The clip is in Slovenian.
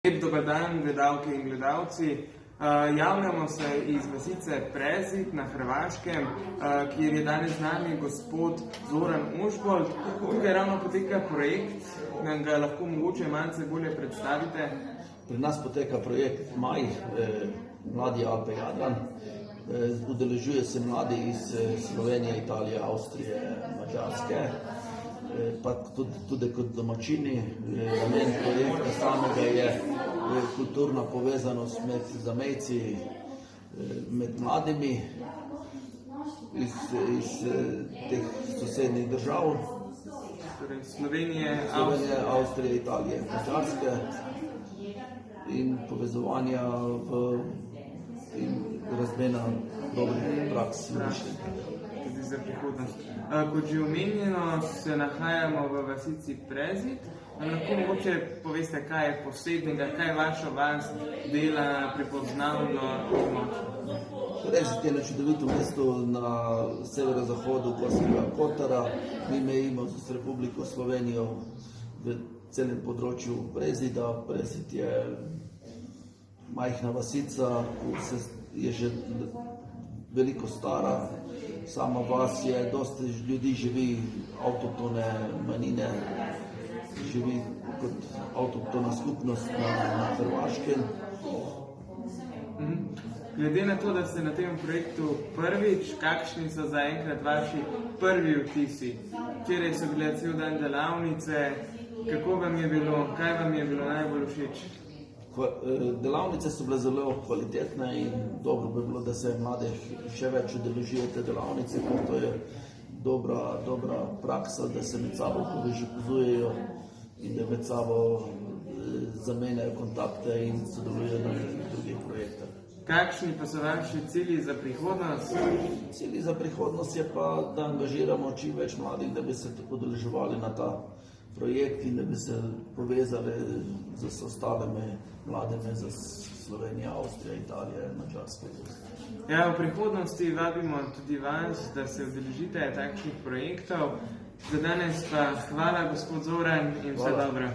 Lep dober dan, gledalke in gledalci. Javljamo se iz vasice Prezid na Hrvaškem, kjer je danes z nami gospod Zoran Ožbolt. Tukaj ravno poteka projekt, nam ga lahko mogoče malce bolje predstavite. Pri nas poteka projekt Maj, Mladi Alpe Jadran. Udeležuje se mladi iz Slovenije, Italije, Avstrije, Mađarske, pa tudi kot domačini. Namen projekta samega je kulturna povezanost med zamejci, med mladimi iz teh sosednjih držav. Torej Slovenije, Avstrije, Italije, Mađarske in povezovanja in razmena dobrih praks in mišljenj. Tudi za prihodnost. Kot že omenjeno, se nahajamo v vasici Prezid. Lahko mogoče poveste, kaj je posebnega, kaj vaša vas dela prepoznavno in močno? Prezid je na čudovito mesto na severozahodu Gorskega Kotara. Mi mejimo z Republiko Slovenijo v celem področju Prezida. Prezid je majhna vasica, ki je že veliko stara. Sama vas je, dosti ljudi živi, avtohtone manjine, živi kot avtohtona skupnost na Hrvaškem. Glede na to, da ste na tem projektu prvič, kakšni so zaenkrat vaši prvi vtisi? Včeraj so bile cel dan delavnice, kako vam je bilo, kaj vam je bilo najbolj všeč? Delavnice so bile zelo kvalitetne in dobro bi bilo, da se mlade še več udeležijo te delavnice, ker to je dobra praksa, da se med sabo povezujejo in da med sabo zamenjajo kontakte in sodelujejo na drugih projektih. Kakšni pa so vaši cilji za prihodnost? Cilji za prihodnost je pa, da angažiramo čim več mladih, da bi se udeleževali na ta projekt in da bi se povezali z ostalimi mladimi za Slovenijo, Avstrija, Italija, Mađarska. Ja, v prihodnosti vabimo tudi vas, da se udeležite takšnih projektov. Za danes pa hvala, gospod Zoran, in vse dobro.